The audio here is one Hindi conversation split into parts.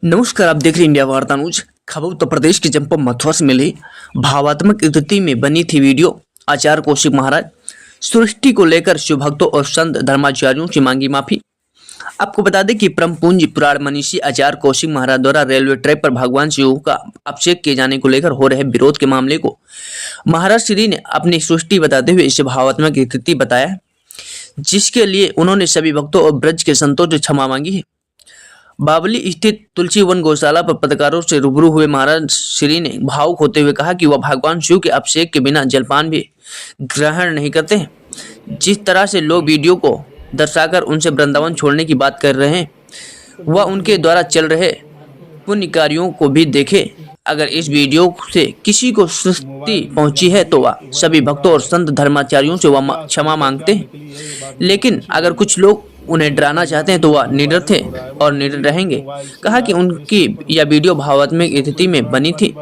नमस्कार, आप देख रहे हैं इंडिया वार्ता न्यूज। खबर उत्तर प्रदेश के जनपद मथुरा से मिली भावात्मक स्थिति में बनी थी वीडियो। आचार्य कौशिक महाराज सृष्टि को लेकर शिव भक्तों और संत धर्माचार्यों से मांगी माफी। आपको बता दें कि परम पूज्य पुराण मनीषी आचार्य कौशिक महाराज द्वारा रेलवे ट्रैक पर भगवान शिव का अभिषेक किए जाने को लेकर हो रहे विरोध के मामले को महाराज श्री ने अपनी सृष्टि बताते हुए इसे भावात्मक स्थिति बताया, जिसके लिए उन्होंने सभी भक्तों और ब्रज के संतों से क्षमा मांगी है। बावली स्थित तुलसी वन गौशाला पर पत्रकारों से रूबरू हुए महाराज श्री ने भावुक होते हुए कहा कि वह भगवान शिव के अभिषेक के बिना जलपान भी ग्रहण नहीं करते हैं। जिस तरह से लोग वीडियो को दर्शाकर उनसे वृंदावन छोड़ने की बात कर रहे हैं, वह उनके द्वारा चल रहे पुण्य कार्यों को भी देखे। अगर इस वीडियो से किसी को सुस्ती पहुंची है तो वह सभी भक्तों और संत धर्माचार्यों से वह क्षमा मांगते हैं, लेकिन अगर कुछ लोग उन्हें डराना चाहते हैं तो वह निडर थे और निडर रहेंगे। कहा कि उनकी यह वीडियो भावात्मक स्थिति में बनी थी,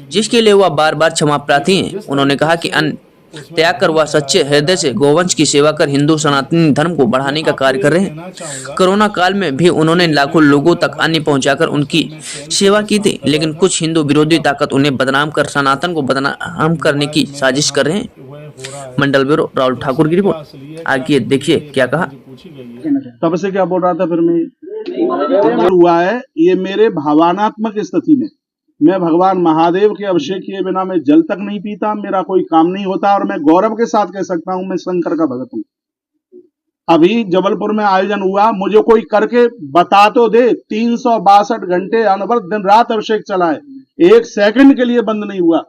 जिसके लिए वह बार बार क्षमा प्रार्थी हैं। उन्होंने कहा कि अन्न त्याग कर वह सच्चे हृदय से गौवंश की सेवा कर हिंदू सनातनी धर्म को बढ़ाने का कार्य कर रहे हैं। कोरोना काल में भी उन्होंने लाखों लोगों तक अन्न पहुंचाकर उनकी सेवा की थी, लेकिन कुछ हिंदू विरोधी ताकत उन्हें बदनाम कर सनातन को बदनाम करने की साजिश कर रहे हैं। मंडल ब्यूरो राहुल ठाकुर की रिपोर्ट। आगे देखिए क्या कहा। तब से क्या बोल रहा था फिर मैं हुआ है ये मेरे भावनात्मक स्थिति में मैं भगवान महादेव के अभिषेक किए बिना मैं जल तक नहीं पीता, मेरा कोई काम नहीं होता और मैं गौरव के साथ कह सकता हूं मैं शंकर का भगत हूं। अभी जबलपुर में आयोजन हुआ, मुझे कोई करके बता तो दे। 362 घंटे अनवरत दिन रात अभिषेक चला है, एक सेकंड के लिए बंद नहीं हुआ।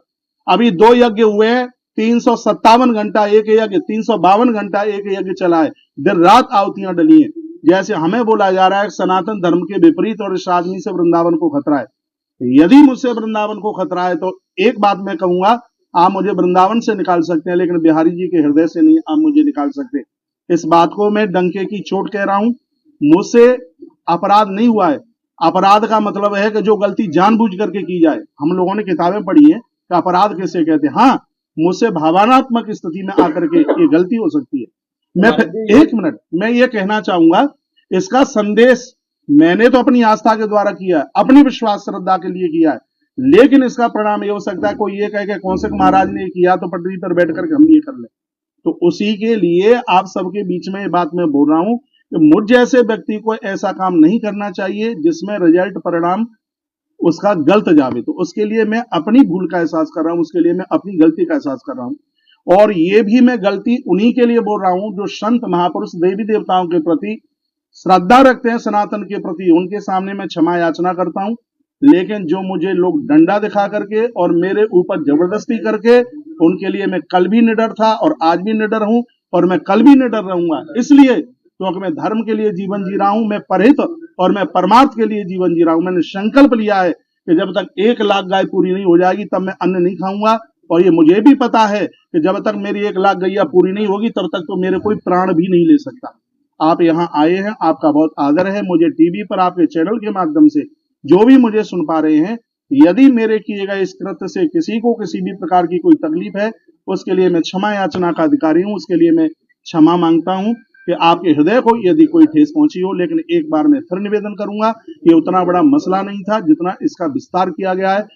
अभी 2 यज्ञ हुए हैं, 357 घंटा एक यज्ञ, 352 घंटा एक यज्ञ चला है, दिन रात आहुतियां डली हैं। जैसे हमें बोला जा रहा है सनातन धर्म के विपरीत और इस आदमी से वृंदावन को खतरा है। यदि मुझसे वृंदावन को खतरा है तो एक बात मैं कहूंगा, आप मुझे वृंदावन से निकाल सकते हैं लेकिन बिहारी जी के हृदय से नहीं आप मुझे निकाल सकते। इस बात को मैं डंके की चोट कह रहा हूं। मुझसे अपराध नहीं हुआ है। अपराध का मतलब है कि जो गलती जानबूझ करके की जाए। हम लोगों ने किताबें पढ़ी है कि अपराध किसे कहते हैं। हाँ, मुझसे भावनात्मक स्थिति में आकर के ये गलती हो सकती है। एक मिनट, मैं ये कहना चाहूंगा, इसका संदेश मैंने तो अपनी आस्था के द्वारा किया है, अपनी विश्वास श्रद्धा के लिए किया है, लेकिन इसका परिणाम ये हो सकता है कोई ये कहे कि कौशिक महाराज ने किया तो पटरी पर बैठ कर हम ये कर ले। तो उसी के लिए आप सबके बीच में ये बात मैं बोल रहा हूं कि मुझ जैसे व्यक्ति को ऐसा काम नहीं करना चाहिए जिसमें रिजल्ट परिणाम उसका गलत जावे। तो उसके लिए मैं अपनी भूल का एहसास कर रहा हूं, उसके लिए मैं अपनी गलती का एहसास कर रहा हूं। और ये भी मैं गलती उन्हीं के लिए बोल रहा हूं जो संत महापुरुष देवी देवताओं के प्रति श्रद्धा रखते हैं, सनातन के प्रति, उनके सामने मैं क्षमा याचना करता हूं। लेकिन जो मुझे लोग डंडा दिखा करके और मेरे ऊपर जबरदस्ती करके, उनके लिए मैं कल भी निडर था और आज भी निडर हूं और मैं कल भी निडर रहूंगा। इसलिए क्योंकि मैं धर्म के लिए जीवन जी रहा हूं, मैं परहित और मैं परमार्थ के लिए जीवन जी रहा हूं। मैंने संकल्प लिया है कि जब तक 1 लाख गाय पूरी नहीं हो जाएगी तब मैं अन्न नहीं खाऊंगा। और ये मुझे भी पता है कि जब तक मेरी 1 लाख गैया पूरी नहीं होगी तब तक तो मेरे कोई प्राण भी नहीं ले सकता। आप यहाँ आए हैं, आपका बहुत आदर है। मुझे टीवी पर आपके चैनल के माध्यम से जो भी मुझे सुन पा रहे हैं, यदि मेरे किए गए इस कृत्य से किसी को किसी भी प्रकार की कोई तकलीफ है, उसके लिए मैं क्षमा याचना का अधिकारी हूं। उसके लिए मैं क्षमा मांगता हूं कि आपके हृदय को यदि कोई ठेस पहुंची हो। लेकिन एक बार मैं फिर निवेदन करूंगा, ये उतना बड़ा मसला नहीं था जितना इसका विस्तार किया गया है।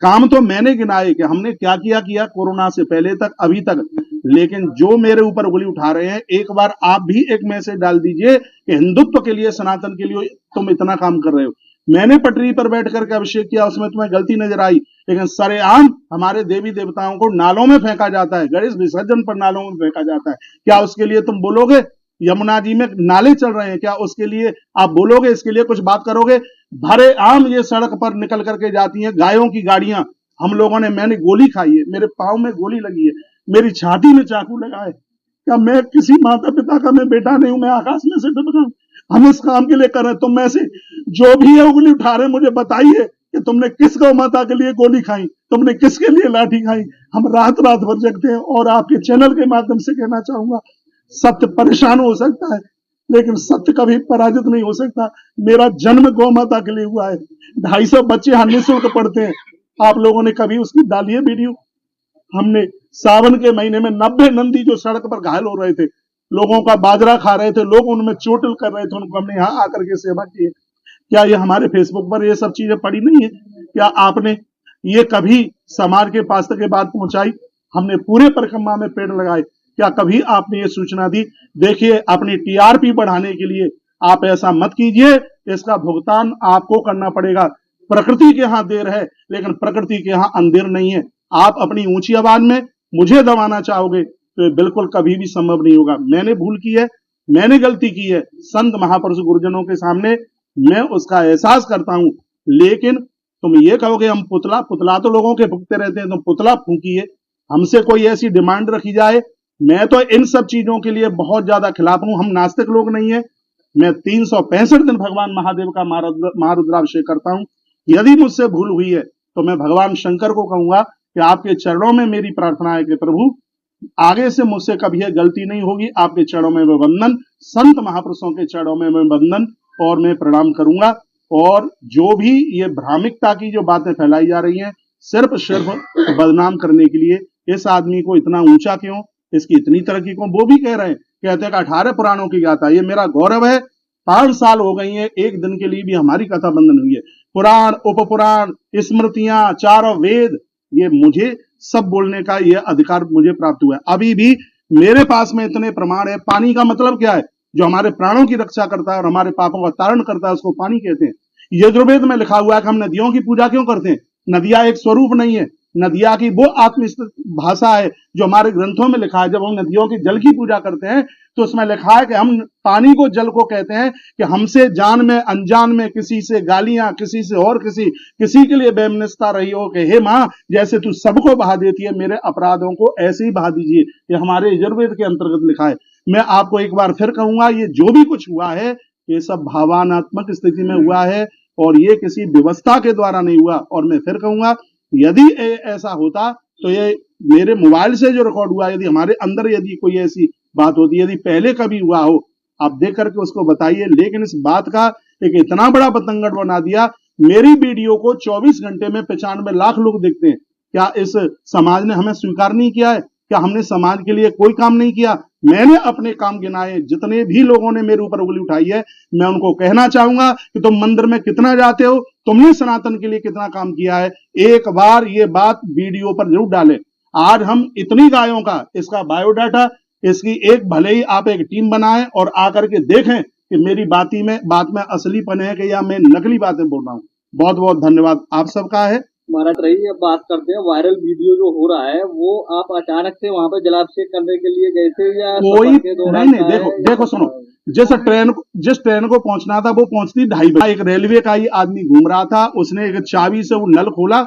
काम तो मैंने गिनाए कि हमने क्या किया कोरोना से पहले तक अभी तक, लेकिन जो मेरे ऊपर उंगली उठा रहे हैं, एक बार आप भी एक मैसेज डाल दीजिए कि हिंदुत्व के लिए, सनातन के लिए तुम इतना काम कर रहे हो। मैंने पटरी पर बैठ करके अभिषेक किया, उसमें तुम्हें गलती नजर आई, लेकिन सरेआम हमारे देवी देवताओं को नालों में फेंका जाता है, गणेश विसर्जन पर नालों में फेंका जाता है। क्या उसके लिए तुम बोलोगे? यमुना जी में नाले चल रहे हैं, क्या उसके लिए आप बोलोगे? इसके लिए कुछ बात करोगे? भरे आम ये सड़क पर निकल करके जाती हैं गायों की गाड़ियां। हम लोगों ने, मैंने गोली खाई है, मेरे पांव में गोली लगी है, मेरी छाती में चाकू लगा है। क्या मैं किसी माता पिता का मैं बेटा नहीं हूं? मैं आकाश में से टपका हूं? हम इस काम के लिए कर रहे हैं। तुम में से जो भी है उंगली उठा रहे हैं, मुझे बताइए कि तुमने किस गौ माता के लिए गोली खाई, तुमने किसके लिए लाठी खाई। हम रात रात भर जगते हैं। और आपके चैनल के माध्यम से कहना चाहूंगा, सत्य परेशान हो सकता है लेकिन सत्य कभी पराजित नहीं हो सकता। मेरा जन्म गौ माता के लिए हुआ है। 250 बच्चे यहाँ निःशुल्क पढ़ते हैं। आप लोगों ने कभी उसकी डालिए वीडियो? हमने सावन के महीने में 90 नंदी जो सड़क पर घायल हो रहे थे, लोगों का बाजरा खा रहे थे, लोग उनमें चोटिल कर रहे थे, उनको हमने यहाँ आकर के सेवा की है। क्या ये हमारे फेसबुक पर ये सब चीजें पड़ी नहीं है? क्या आपने ये कभी समाज के पास तक ये बात पहुंचाई? हमने पूरे परिक्रमा में पेड़ लगाए, क्या कभी आपने ये सूचना दी? देखिए, अपनी टीआरपी बढ़ाने के लिए आप ऐसा मत कीजिए, इसका भुगतान आपको करना पड़ेगा। प्रकृति के यहाँ देर है, लेकिन प्रकृति के यहाँ अंधेर नहीं है। आप अपनी ऊंची आवाज में मुझे दबाना चाहोगे तो ये बिल्कुल कभी भी संभव नहीं होगा। मैंने भूल की है, मैंने गलती की है, संत महापुरुष गुरुजनों के सामने मैं उसका एहसास करता हूं। लेकिन तुम ये कहोगे हम पुतला तो लोगों के फूकते रहते हैं, तुम पुतला फूकिए, हमसे कोई ऐसी डिमांड रखी जाए। मैं तो इन सब चीजों के लिए बहुत ज्यादा खिलाफ हूं। हम नास्तिक लोग नहीं है। मैं 365 दिन भगवान महादेव का महारुद्राभिषेक करता हूं। यदि मुझसे भूल हुई है तो मैं भगवान शंकर को कहूंगा कि आपके चरणों में मेरी प्रार्थना है कि प्रभु आगे से मुझसे कभी यह गलती नहीं होगी। आपके चरणों में मैं वंदन, संत महापुरुषों के चरणों में मैं वंदन और मैं प्रणाम करूंगा। और जो भी ये भ्रामिकता की जो बातें फैलाई जा रही हैं, सिर्फ बदनाम करने के लिए, इस आदमी को इतना ऊंचा क्यों, इसकी इतनी तरक्की को वो भी कह रहे हैं, कहते हैं कि 18 पुराणों की गाथा। ये मेरा गौरव है। 5 साल हो गई है, एक दिन के लिए भी हमारी कथा बंद नहीं हुई है। पुराण, उपपुराण, स्मृतियां, चारों वेद, ये मुझे सब बोलने का ये अधिकार मुझे प्राप्त हुआ है। अभी भी मेरे पास में इतने प्रमाण है। पानी का मतलब क्या है? जो हमारे प्राणों की रक्षा करता है और हमारे पापों का तारण करता है, उसको पानी कहते हैं। यजुर्वेद में लिखा हुआ है कि हम नदियों की पूजा क्यों करते हैं? नदियां एक स्वरूप नहीं है, नदियां की वो आत्मस्थित भाषा है जो हमारे ग्रंथों में लिखा है। जब हम नदियों की जल की पूजा करते हैं तो उसमें लिखा है कि हम पानी को, जल को कहते हैं कि हमसे जान में अनजान में किसी से गालियां, किसी से और किसी के लिए बेमनस्ता रही हो कि हे माँ, जैसे तू सबको बहा देती है, मेरे अपराधों को ऐसे ही बहा दीजिए। ये हमारे यजुर्वेद के अंतर्गत लिखा है। मैं आपको एक बार फिर कहूंगा, ये जो भी कुछ हुआ है ये सब भावनात्मक स्थिति में हुआ है और ये किसी व्यवस्था के द्वारा नहीं हुआ। और मैं फिर कहूंगा, यदि ऐसा होता तो ये मेरे मोबाइल से जो रिकॉर्ड हुआ, यदि हमारे अंदर यदि कोई ऐसी बात होती, यदि पहले कभी हुआ हो, आप देख करके उसको बताइए। लेकिन इस बात का एक इतना बड़ा बतंगड़ बना दिया। मेरी वीडियो को 24 घंटे में 95 लाख लोग देखते हैं। क्या इस समाज ने हमें स्वीकार नहीं किया है? क्या हमने समाज के लिए कोई काम नहीं किया? मैंने अपने काम गिनाए। जितने भी लोगों ने मेरे ऊपर उंगली उठाई है, मैं उनको कहना चाहूंगा कि तुम मंदिर में कितना जाते हो, तुमने सनातन के लिए कितना काम किया है, एक बार ये बात वीडियो पर जरूर डालें। आज हम इतनी गायों का, इसका बायोडाटा, इसकी एक, भले ही आप एक टीम बनाएं और आकर के देखें कि मेरी बात में असलीपन है कि या मैं नकली बातें बोल रहा हूं। बहुत बहुत धन्यवाद आप सबका है। महाराज रही अब बात करते हैं, वायरल वीडियो जो हो रहा है वो आप अचानक से वहां पे जलाभिषेक करने के लिए गए थे या कोई नहीं, देखो सुनो, जिस ट्रेन को पहुंचना था वो पहुंचती 2:30 बजे। एक रेलवे का ही आदमी घूम रहा था, उसने एक चाबी से वो नल खोला